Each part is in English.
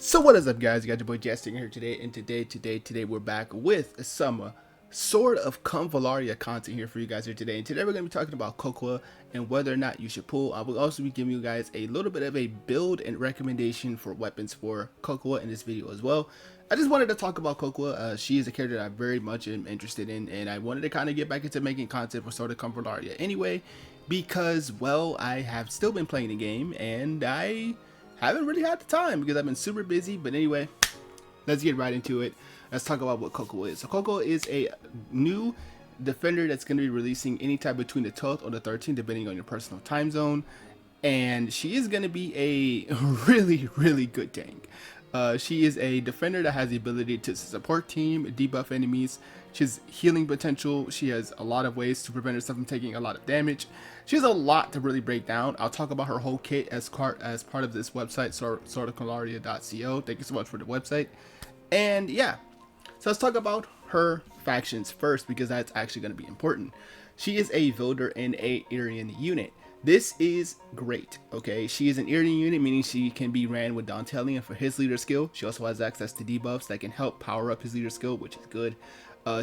So what is up, guys? You got your boy Stingren here today, and today we're back with some Sword of Convallaria content here for you guys here today. And today we're going to be talking about Cocoa and whether or not you should pull. I will also be giving you guys a little bit of a build and recommendation for weapons for Cocoa in this video as well. I just wanted to talk about Cocoa. She is a character that I very much am interested in, and I wanted to kind of get back into making content for Sword of Convallaria anyway, because, well, I have still been playing the game, and I haven't really had the time because I've been super busy. But anyway, let's get right into it. Let's talk about what Cocoa is. So Cocoa is a new defender that's going to be releasing anytime between the 12th or the 13th, depending on your personal time zone. And she is going to be a really good tank. She is a defender that has the ability to support team, debuff enemies. She has healing potential. She has a lot of ways to prevent herself from taking a lot of damage. She has a lot to really break down. I'll talk about her whole kit as part of this website, swordofconvallaria.co. Thank you so much for the website. And yeah, so let's talk about her factions first, because that's actually going to be important. She is a Vilder and a Irian unit. This is great, okay? She is an Irian unit, meaning she can be ran with Dantelian for his leader skill. She also has access to debuffs that can help power up his leader skill, which is good.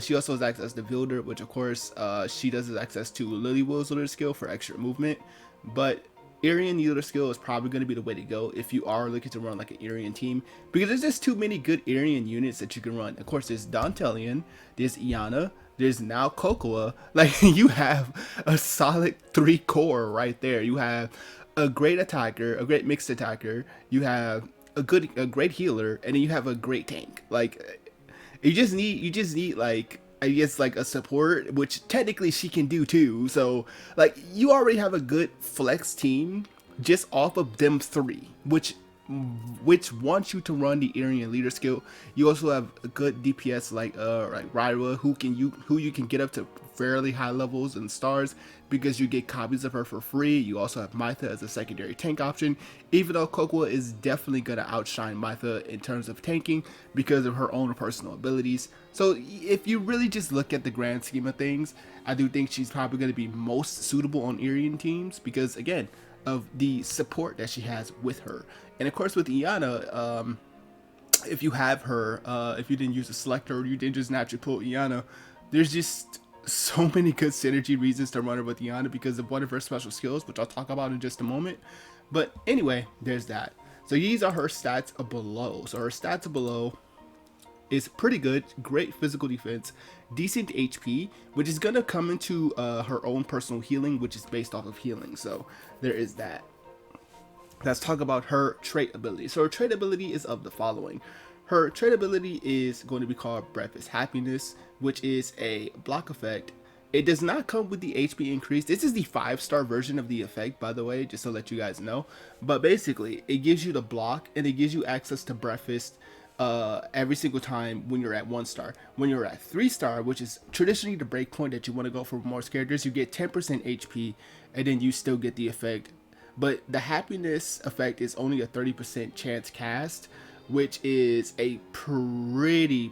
She also has access to Vilder, which of course she does have access to Lilywill's leader skill for extra movement. But Irian leader skill is probably going to be the way to go if you are looking to run like an Irian team, because there's just too many good Irian units that you can run. Of course, there's Dantelian, there's Iana, there's now Cocoa. Like, you have a solid 3 core right there. You have a great attacker, a great mixed attacker, you have a great healer, and then you have a great tank. Like, you just need like, I guess, like a support, which technically she can do too. So like, you already have a good flex team just off of them 3, which wants you to run the Irian leader skill. You also have a good DPS like Ryra, who you can get up to fairly high levels and stars because you get copies of her for free. You also have Mytha as a secondary tank option, even though Cocoa is definitely going to outshine Mytha in terms of tanking because of her own personal abilities. So if you really just look at the grand scheme of things, I do think she's probably going to be most suitable on Irian teams because, again, of the support that she has with her. And of course with Iana, if you have her, if you didn't use a selector or you didn't just naturally pull Iana, there's just so many good synergy reasons to run her with Iana because of one of her special skills, which I'll talk about in just a moment. But anyway, there's that. So these are her stats below. So her stats below is pretty good, great physical defense, decent HP, which is gonna come into her own personal healing, which is based off of healing. So there is that. Let's talk about her trait ability. So her trait ability is of the following. Her trait ability is going to be called Breakfast Happiness, which is a block effect. It does not come with the HP increase. This is the 5-star version of the effect, by the way, just to let you guys know. But basically, it gives you the block and it gives you access to breakfast every single time when you're at 1-star. When you're at 3-star, which is traditionally the break point that you want to go for most characters, you get 10% HP and then you still get the effect. But the happiness effect is only a 30% chance cast, which is a pretty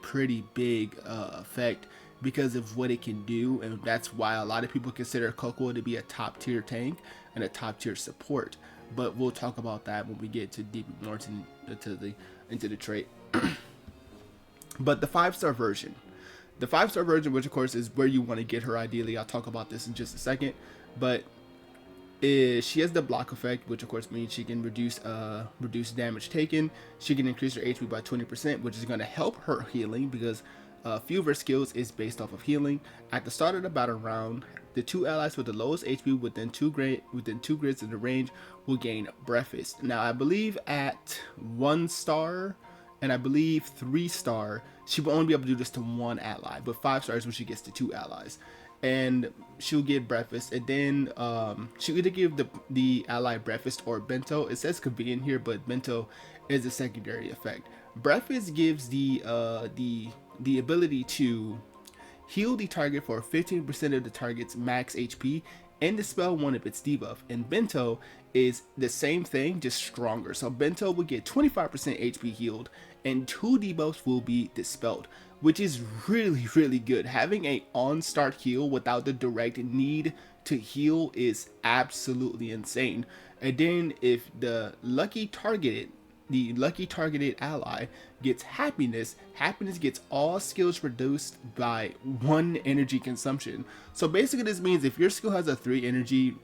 big effect because of what it can do, and that's why a lot of people consider Cocoa to be a top tier tank and a top tier support. But we'll talk about that when we get to deep more into the trait. But the 5-star version, which of course is where you want to get her ideally, I'll talk about this in just a second, but she has the block effect, which of course means she can reduce damage taken. She can increase her HP by 20%, which is going to help her healing because a few of her skills is based off of healing. At the start of the battle round, the 2 allies with the lowest HP within 2 grids in the range will gain breakfast. Now I believe at 1-star and I believe 3-star, she will only be able to do this to 1 ally, but 5 stars when she gets to 2 allies. And she'll get breakfast, and then she'll either give the ally breakfast or bento. It says convenient here, but bento is a secondary effect. Breakfast gives the ability to heal the target for 15% of the target's max HP and dispel one of its debuff. And bento is the same thing, just stronger. So bento will get 25% HP healed and 2 debuffs will be dispelled, which is really good. Having a on-start heal without the direct need to heal is absolutely insane. And then if the lucky targeted the lucky targeted ally gets happiness. Happiness gets all skills reduced by 1 energy consumption. So basically this means if your skill has a 3 energy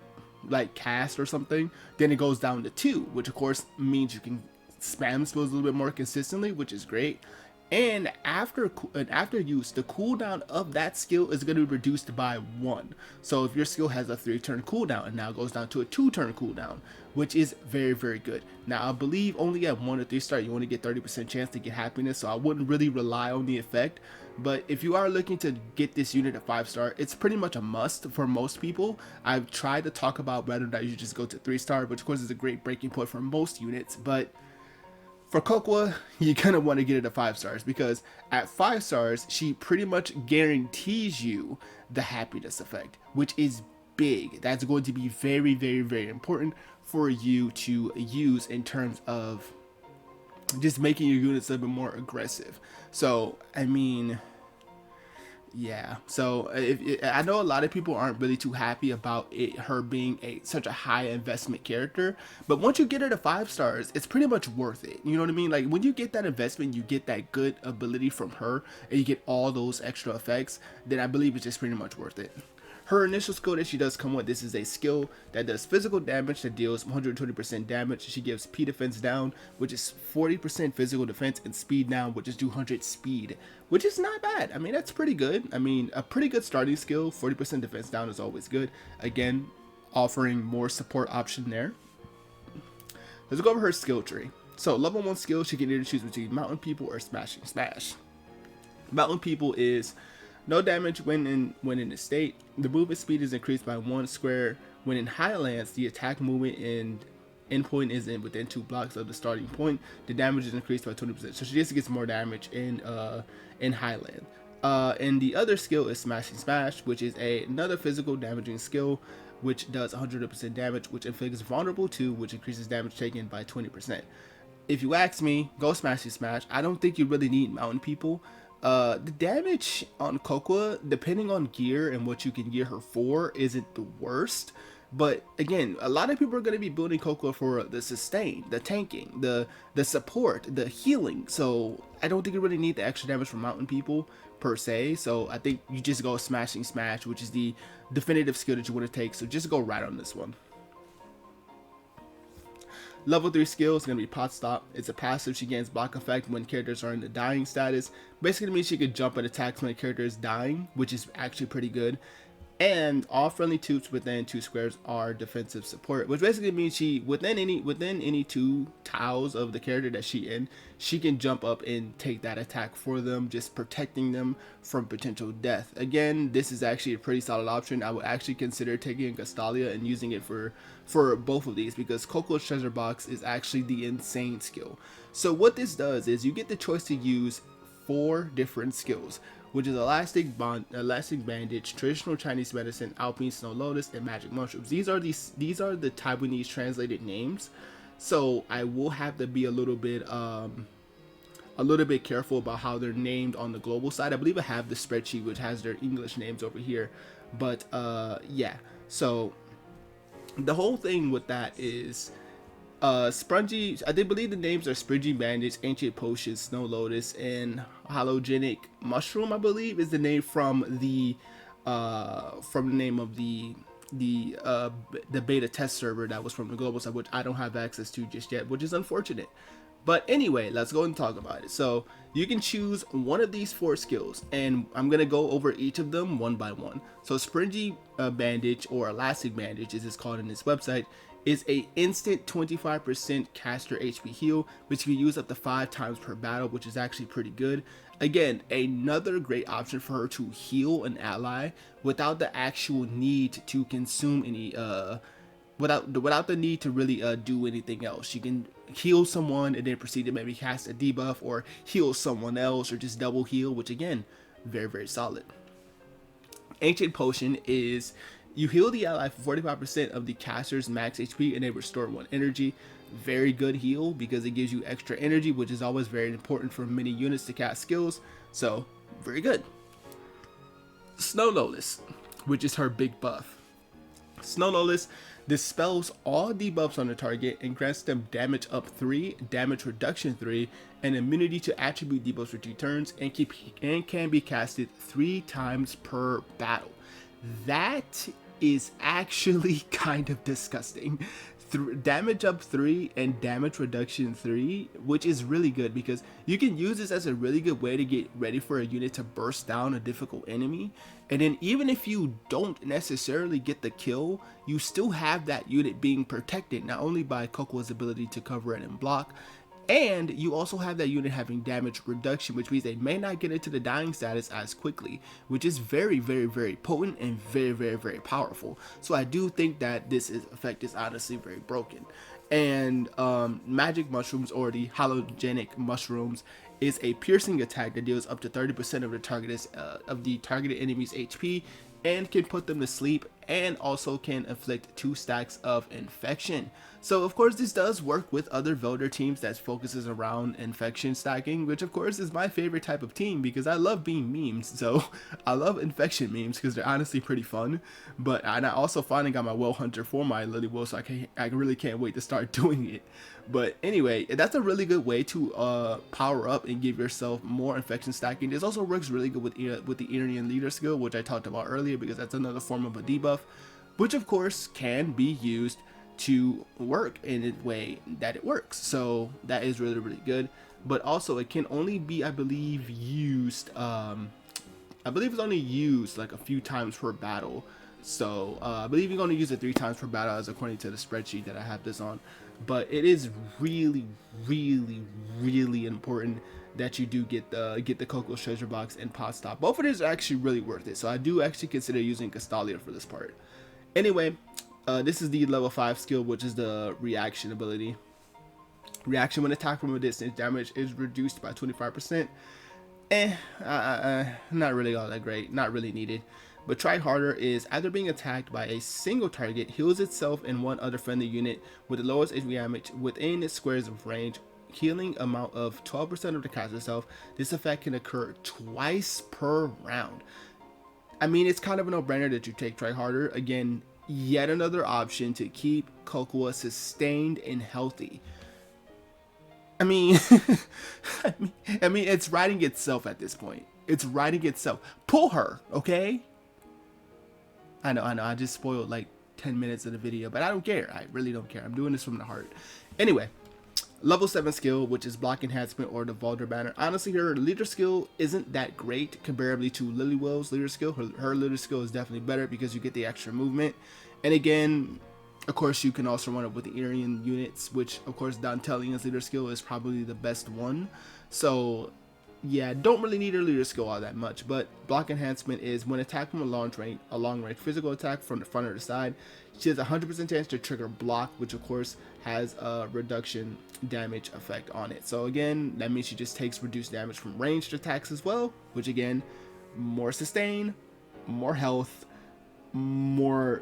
like cast or something, then it goes down to 2, which of course means you can spam spells a little bit more consistently, which is great. And after use, the cooldown of that skill is going to be reduced by 1. So if your skill has a 3-turn cooldown, it now goes down to a 2-turn cooldown, which is very, very good. Now I believe only at 1 or 3 star you only get 30% chance to get happiness, so I wouldn't really rely on the effect. But if you are looking to get this unit at 5 star, it's pretty much a must for most people. I've tried to talk about whether or not you should just go to 3 star, which of course is a great breaking point for most units, but for Cocoa, you're gonna want to get it at 5 stars, because at 5 stars, she pretty much guarantees you the happiness effect, which is big. That's going to be very, very, very important for you to use in terms of just making your units a little bit more aggressive. So, I mean, yeah, so I know a lot of people aren't really too happy about her being such a high investment character, but once you get her to 5 stars, it's pretty much worth it. You know what I mean? Like when you get that investment, you get that good ability from her, and you get all those extra effects, then I believe it's just pretty much worth it. Her initial skill that she does come with, this is a skill that does physical damage that deals 120% damage. She gives P defense down, which is 40% physical defense, and speed down, which is 200 speed, which is not bad. I mean, that's pretty good. I mean, a pretty good starting skill. 40% defense down is always good. Again, offering more support option there. Let's go over her skill tree. So level 1 skill, she can either choose between Mountain People or Smashing Smash. Mountain People is no damage when in the state. The movement speed is increased by 1 square. When in Highlands, the attack movement and endpoint is within 2 blocks of the starting point. The damage is increased by 20%. So she just gets more damage in Highland. And the other skill is Smashing Smash, which is another physical damaging skill, which does 100% damage, which inflicts vulnerable 2, which increases damage taken by 20%. If you ask me, go Smashing Smash. I don't think you really need Mountain People. The damage on Cocoa, depending on gear and what you can gear her for, isn't the worst. But again, a lot of people are going to be building Cocoa for the sustain, the tanking, the support, the healing. So I don't think you really need the extra damage from Mountain People per se. So I think you just go Smashing Smash, which is the definitive skill that you want to take. So just go right on this one. Level 3 skill is going to be Pot Stop. It's a passive. She gains block effect when characters are in the dying status. Basically means she can jump and attack when a character is dying, which is actually pretty good. And all friendly troops within 2 squares are defensive support, which basically means she within any 2 tiles of the character that she in, she can jump up and take that attack for them, just protecting them from potential death. Again, this is actually a pretty solid option. I would actually consider taking Castalia and using it for both of these, because Coco's Treasure Box is actually the insane skill. So what this does is you get the choice to use 4 different skills, which is Elastic Bandage, Traditional Chinese Medicine, Alpine Snow Lotus, and Magic Mushrooms. These are the Taiwanese translated names, so I will have to be a little bit careful about how they're named on the global side. I believe I have the spreadsheet which has their English names over here, but yeah. So the whole thing with that is Spongy, I believe the names are Springy Bandage, Ancient Potion, Snow Lotus, and Halogenic Mushroom, I believe is the name from the name of the beta test server that was from the global side, which I don't have access to just yet, which is unfortunate. But anyway, let's go and talk about it. So you can choose one of these 4 skills, and I'm going to go over each of them one by one. So Springy Bandage, or Elastic Bandage as it's called in this website, is a instant 25% caster HP heal, which you can use up to 5 times per battle, which is actually pretty good. Again, another great option for her to heal an ally without the actual need to consume any without the need to really do anything else. She can heal someone and then proceed to maybe cast a debuff or heal someone else, or just double heal, which again, very, very solid. Ancient Potion is you heal the ally for 45% of the caster's max HP and they restore 1 energy. Very good heal because it gives you extra energy, which is always very important for many units to cast skills. So very good. Snow Lotus, which is her big buff. Snow Lotus Dispels all debuffs on the target and grants them damage up 3, damage reduction 3, and immunity to attribute debuffs for 2 turns, and can be casted 3 times per battle. That is actually kind of disgusting. Damage up 3 and damage reduction 3, which is really good because you can use this as a really good way to get ready for a unit to burst down a difficult enemy. And then even if you don't necessarily get the kill, you still have that unit being protected, not only by Cocoa's ability to cover it and block, and you also have that unit having damage reduction, which means they may not get into the dying status as quickly, which is very, very, very potent and very, very, very powerful. So I do think that this effect is honestly very broken. And magic mushrooms, or the halogenic mushrooms, is a piercing attack that deals up to 30% of the targeted enemy's HP and can put them to sleep, and also can inflict 2 stacks of infection. So of course this does work with other Velder teams that focuses around infection stacking, which of course is my favorite type of team because I love being memes. So I love infection memes because they're honestly pretty fun. And I also finally got my Well Hunter for my Lily Will, so I really can't wait to start doing it. But anyway, that's a really good way to power up and give yourself more infection stacking. This also works really good with the Iranian leader skill, which I talked about earlier, because that's another form of a debuff, which of course can be used to work in a way that it works. So that is really, really good. But also it can only be, I believe, used it's only used like a few times per battle. So I believe you're going to use it 3 times per battle, as according to the spreadsheet that I have this on. But it is really, really, really important that you do get the Coco's treasure box and pot stop. Both of these are actually really worth it. So I do actually consider using Castalia for this part. Anyway, this is the level 5 skill, which is the reaction ability. Reaction when attacked from a distance, damage is reduced by 25%. Not really all that great, not really needed. But Try Harder is, after being attacked by a single target, heals itself and one other friendly unit with the lowest HP damage within its squares of range, healing amount of 12% of the cast itself. This effect can occur twice per round. I mean, it's kind of a no-brainer that you take Try Harder. Again, yet another option to keep Cocoa sustained and healthy. I mean, I mean, it's writing itself at this point. It's writing itself. Pull her, okay? I know, I just spoiled like 10 minutes of the video, but I don't care. I really don't care. I'm doing this from the heart. Anyway, level 7 skill, which is block enhancement, or the Velder banner. Honestly, her leader skill isn't that great comparably to Lily Will's leader skill. Her leader skill is definitely better because you get the extra movement. And again, of course, you can also run it with the Aryan units, which of course Dantelian's leader skill is probably the best one. So yeah, don't really need her leader skill all that much. But block enhancement is when attacked from a long range physical attack from the front or the side, she has a 100% chance to trigger block, which of course has a reduction damage effect on it. So again, that means she just takes reduced damage from ranged attacks as well, which again, more sustain, more health, more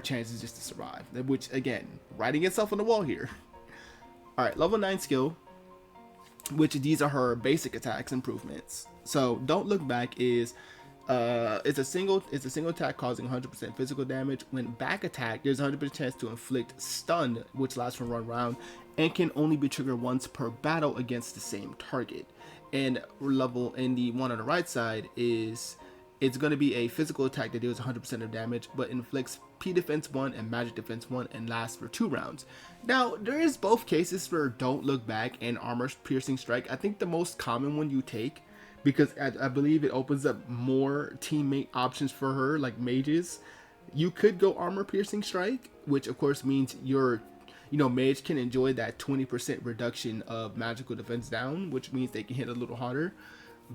chances just to survive, which again, writing itself on the wall here. All right, level 9 skill, which these are her basic attacks improvements. So Don't Look Back is it's a single attack causing 100% physical damage. When back attack, there's a 100% chance to inflict stun, which lasts for 1 round and can only be triggered once per battle against the same target. And level in the one on the right side is, it's going to be a physical attack that deals 100% of damage, but inflicts P defense 1 and magic defense 1 and lasts for 2 rounds. Now, there is both cases for Don't Look Back and armor piercing strike. I think the most common one you take, because I believe it opens up more teammate options for her, like mages. You could go armor piercing strike, which of course means your mage can enjoy that 20% reduction of magical defense down, which means they can hit a little harder.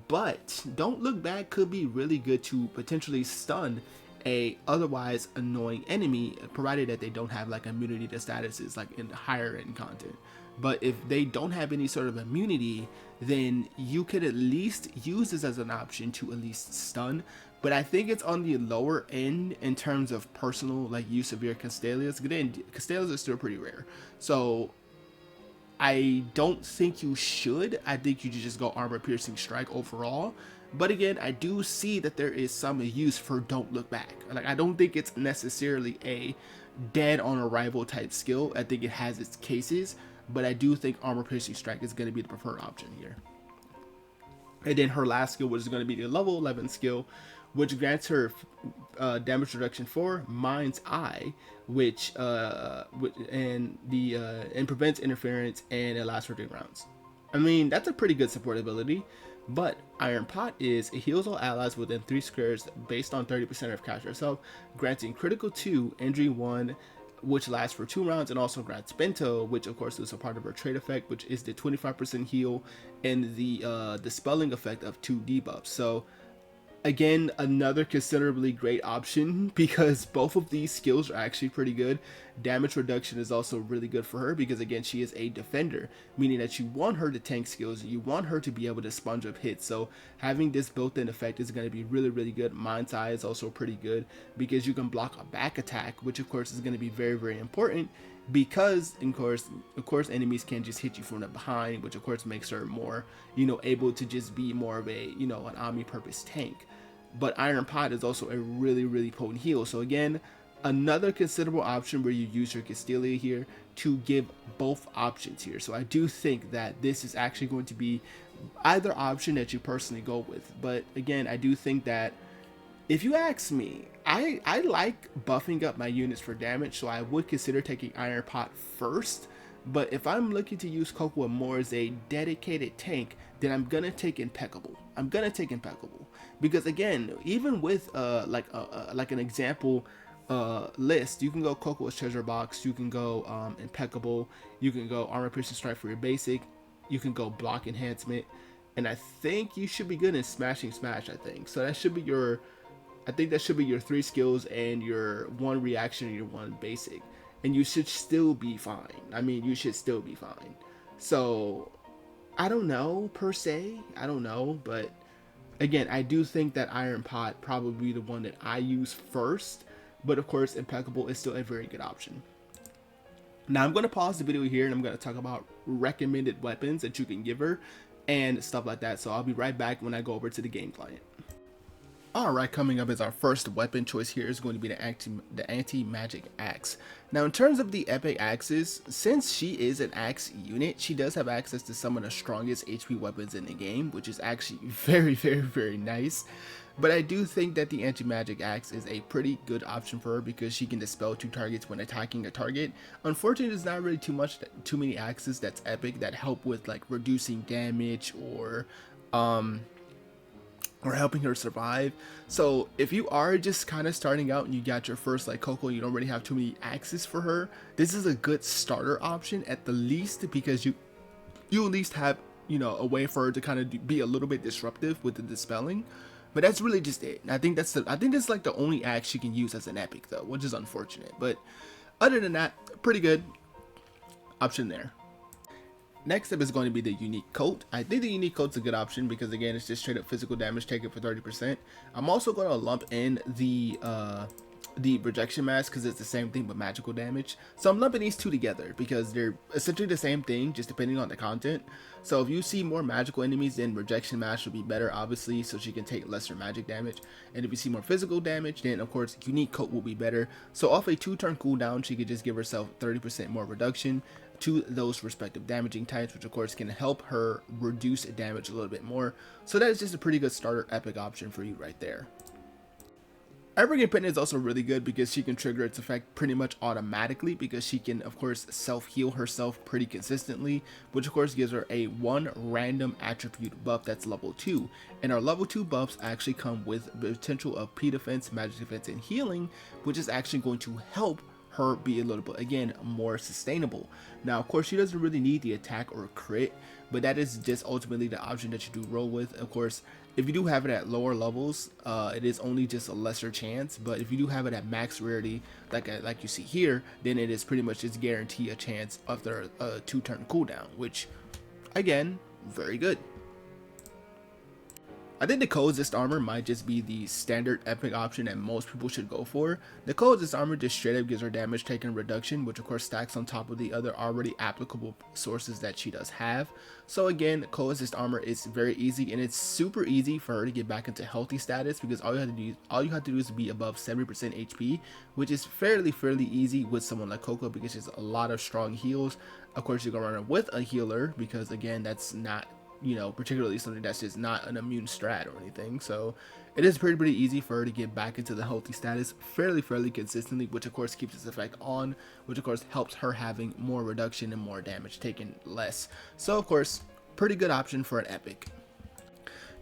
But Don't Look Back could be really good to potentially stun a otherwise annoying enemy, provided that they don't have like immunity to statuses like in the higher end content. But if they don't have any sort of immunity, then you could at least use this as an option to at least stun. But I think it's on the lower end in terms of personal like use of your Castalias. Castalias are still pretty rare, so I don't think you should. I think you should just go armor piercing strike overall. But again, I do see that there is some use for Don't Look Back. Like, I don't think it's necessarily a dead on arrival type skill. I think it has its cases, but I do think armor piercing strike is going to be the preferred option here. And then her last skill, which is going to be the level 11 skill, which grants her damage reduction for Mind's Eye, which and prevents interference, and it lasts for 3 rounds. I mean, that's a pretty good support ability. But Iron Pot is it heals all allies within 3 squares based on 30% of caster herself, granting critical 2, injury 1, which lasts for 2 rounds, and also grants Bento, which of course is a part of her trait effect, which is the 25% heal and the dispelling effect of 2 debuffs. So again, another considerably great option because both of these skills are actually pretty good. Damage reduction is also really good for her because again, she is a defender, meaning that you want her to tank skills, you want her to be able to sponge up hits. So having this built-in effect is going to be really good. Mind's Eye is also pretty good because you can block a back attack, which of course is going to be very important because of course enemies can just hit you from the behind, which of course makes her more, able to just be more of a, an omni-purpose tank. But Iron Pot is also a really potent heal. So again, another considerable option where you use your Castelia here to give both options here. So I do think that this is actually going to be either option that you personally go with. But again, I do think that if you ask me, I like buffing up my units for damage, so I would consider taking Iron Pot first. But if I'm looking to use Cocoa more as a dedicated tank, then I'm gonna take Impeccable. Because again, even with like an example list, you can go Cocoa's Treasure Box, you can go Impeccable, you can go Armor Piercing Strike for your basic, you can go Block Enhancement, and I think you should be good in Smashing Smash. I think that should be your 3 skills and your 1 reaction and your 1 basic, and you should still be fine. I mean, you should still be fine. So I don't know per se, but again, I do think that Iron Pot probably the one that I use first, but of course Impeccable is still a very good option. Now I'm going to pause the video here and I'm going to talk about recommended weapons that you can give her and stuff like that. So I'll be right back when I go over to the game client. Alright, coming up is our first weapon choice here is going to be the Antimagic Axe. Now in terms of the epic axes, since she is an axe unit, she does have access to some of the strongest HP weapons in the game, which is actually very nice. But I do think that the Antimagic Axe is a pretty good option for her because she can dispel 2 targets when attacking a target. Unfortunately, there's not really too many axes that's epic that help with like reducing damage or helping her survive. So if you are just kind of starting out and you got your first like Coco, you don't really have too many axes for her, this is a good starter option at the least, because you at least have a way for her to kind of be a little bit disruptive with the dispelling. But that's really just it. I think that's like the only axe she can use as an epic though, which is unfortunate. But other than that, pretty good option there. Next up is going to be the unique coat. I think the unique coat's a good option because again, it's just straight up physical damage taken for 30%. I'm also going to lump in the rejection mask because it's the same thing but magical damage. So I'm lumping these two together because they're essentially the same thing, just depending on the content. So if you see more magical enemies, then rejection mask will be better, obviously, so she can take lesser magic damage. And if you see more physical damage, then of course unique coat will be better. So off a 2-turn cooldown, she could just give herself 30% more reduction to those respective damaging types, which of course can help her reduce damage a little bit more. So that is just a pretty good starter epic option for you right there. Evergreen Pendant is also really good because she can trigger its effect pretty much automatically because she can of course self-heal herself pretty consistently, which of course gives her a 1 random attribute buff that's level 2. And our level 2 buffs actually come with the potential of P defense, magic defense, and healing, which is actually going to help her be a little bit, again, more sustainable. Now of course she doesn't really need the attack or crit, but that is just ultimately the option that you do roll with. Of course, if you do have it at lower levels, it is only just a lesser chance, but if you do have it at max rarity, like you see here, then it is pretty much just guarantee a chance after a 2-turn cooldown, which again, very good. I think the Coexist armor might just be the standard epic option that most people should go for. The Coexist armor just straight up gives her damage taken reduction, which of course stacks on top of the other already applicable sources that she does have. So again, Coexist armor is very easy, and it's super easy for her to get back into healthy status, because all you have to do is be above 70% HP, which is fairly easy with someone like Coco, because she has a lot of strong heals. Of course, you're gonna run with a healer, because again, that's not, you know, particularly something that's just not an immune strat or anything. So it is pretty easy for her to get back into the healthy status fairly consistently, which of course keeps its effect on, which of course helps her having more reduction and more damage taken less. So of course, pretty good option for an epic.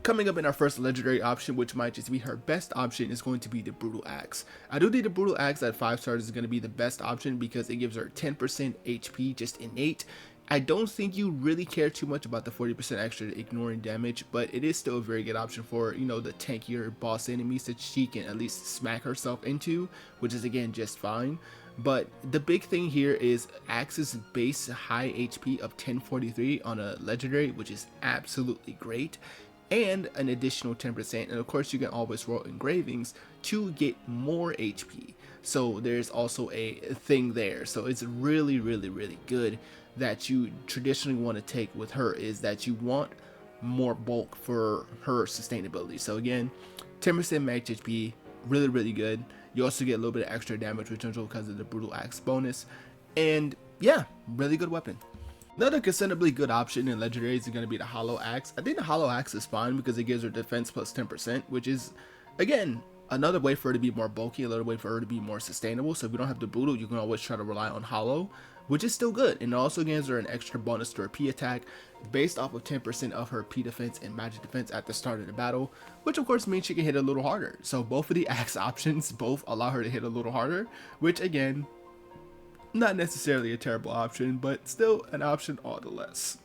Coming up in our first legendary option, which might just be her best option, is going to be the Brutal Axe. I do think the Brutal Axe at 5 stars is going to be the best option, because it gives her 10% HP just innate. I don't think you really care too much about the 40% extra ignoring damage, but it is still a very good option for, you know, the tankier boss enemies that she can at least smack herself into, which is again just fine. But the big thing here is Axe's base high HP of 1043 on a legendary, which is absolutely great, and an additional 10%, and of course you can always roll engravings to get more HP. So there's also a thing there. So it's really good that you traditionally want to take with her, is that you want more bulk for her sustainability. So again, 10% max HP, really good. You also get a little bit of extra damage potential because of the Brutal Axe bonus, and yeah, really good weapon. Another considerably good option in legendaries is going to be the Hollow Axe. I think the Hollow Axe is fine because it gives her defense plus 10%, which is, again, another way for her to be more bulky, another way for her to be more sustainable. So if you don't have the Brutal, you can always try to rely on Hollow, which is still good. And it also gives her an extra bonus to her P attack based off of 10% of her P defense and magic defense at the start of the battle, which of course means she can hit a little harder. So both of the Axe options both allow her to hit a little harder, which again, not necessarily a terrible option, but still an option all the less.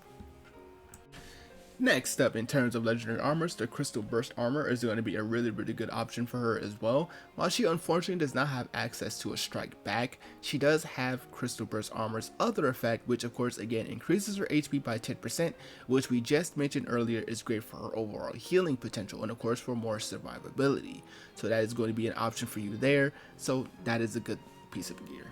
Next up, in terms of legendary armors, the Crystal Burst armor is going to be a really good option for her as well. While she unfortunately does not have access to a strike back, she does have Crystal Burst armor's other effect, which of course again increases her HP by 10%, which we just mentioned earlier is great for her overall healing potential, and of course for more survivability. So that is going to be an option for you there. So that is a good piece of gear.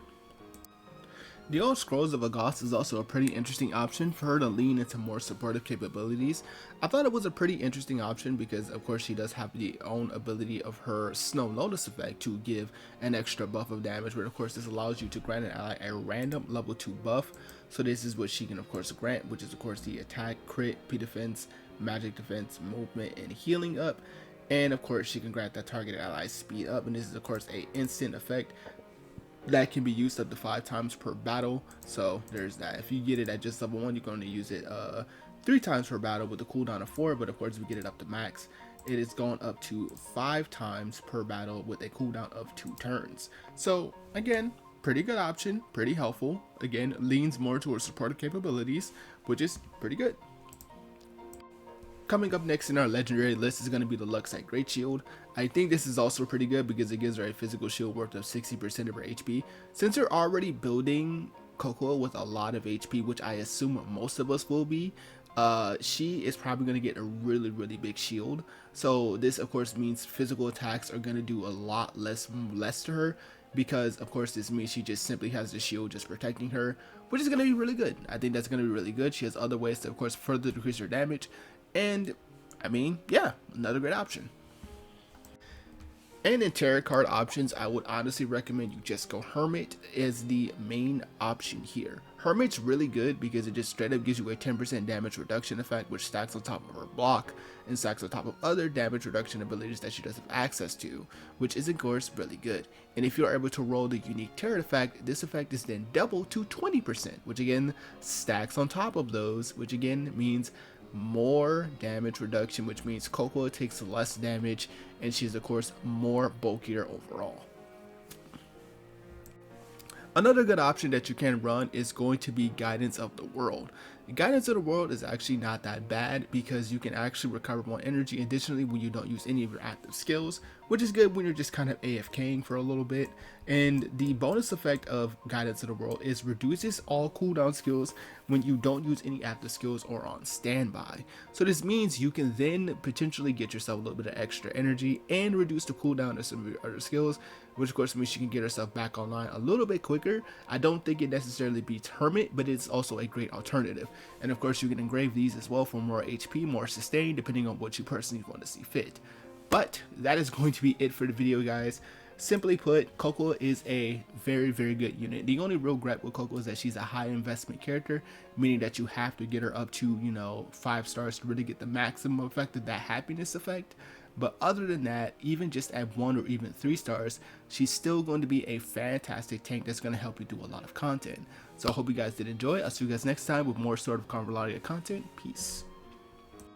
The Old Scrolls of Auguste is also a pretty interesting option for her to lean into more supportive capabilities. I thought it was a pretty interesting option because of course she does have the own ability of her Snow Lotus effect to give an extra buff of damage, but of course this allows you to grant an ally a random level 2 buff. So this is what she can of course grant, which is of course the attack, crit, P defense, magic defense, movement, and healing up. And of course she can grant that targeted ally speed up, and this is of course a instant effect that can be used up to 5 times per battle. So there's that. If you get it at just level 1, you're going to use it 3 times per battle with a cooldown of 4, but of course if you get it up to max, it is going up to 5 times per battle with a cooldown of 2 turns. So again, pretty good option, pretty helpful. Again, leans more towards supportive capabilities, which is pretty good. Coming up next in our legendary list is going to be the Luxite Greatshield. I think this is also pretty good because it gives her a physical shield worth of 60% of her HP. Since you're already building Coco with a lot of HP, which I assume most of us will be, she is probably going to get a really big shield. So this of course means physical attacks are going to do a lot less to her, because of course this means she just simply has the shield just protecting her, which is going to be really good. I think that's going to be really good. She has other ways to of course further decrease her damage, and I mean, yeah, another great option. And in tarot card options, I would honestly recommend you just go Hermit as the main option here. Hermit's really good because it just straight up gives you a 10% damage reduction effect, which stacks on top of her block and stacks on top of other damage reduction abilities that she does have access to, which is of course really good. And if you're able to roll the unique tarot effect, this effect is then doubled to 20%, which again stacks on top of those, which again means more damage reduction, which means Coco takes less damage, and she's of course more bulkier overall. Another good option that you can run is going to be Guidance of the World. Guidance of the World is actually not that bad because you can actually recover more energy additionally when you don't use any of your active skills, which is good when you're just kind of AFKing for a little bit. And the bonus effect of Guidance of the World is reduces all cooldown skills when you don't use any active skills or on standby. So this means you can then potentially get yourself a little bit of extra energy and reduce the cooldown of some of your other skills, which of course means you can get yourself back online a little bit quicker. I don't think it necessarily beats Hermit, but it's also a great alternative. And of course you can engrave these as well for more HP, more sustain, depending on what you personally want to see fit. But that is going to be it for the video, guys. Simply put, Coco is a very good unit. The only real gripe with Coco is that she's a high investment character, meaning that you have to get her up to, you know, 5 stars to really get the maximum effect of that happiness effect. But other than that, even just at 1 or even 3 stars, she's still going to be a fantastic tank that's going to help you do a lot of content. So I hope you guys did enjoy. I'll see you guys next time with more Sword of Convallaria content. Peace.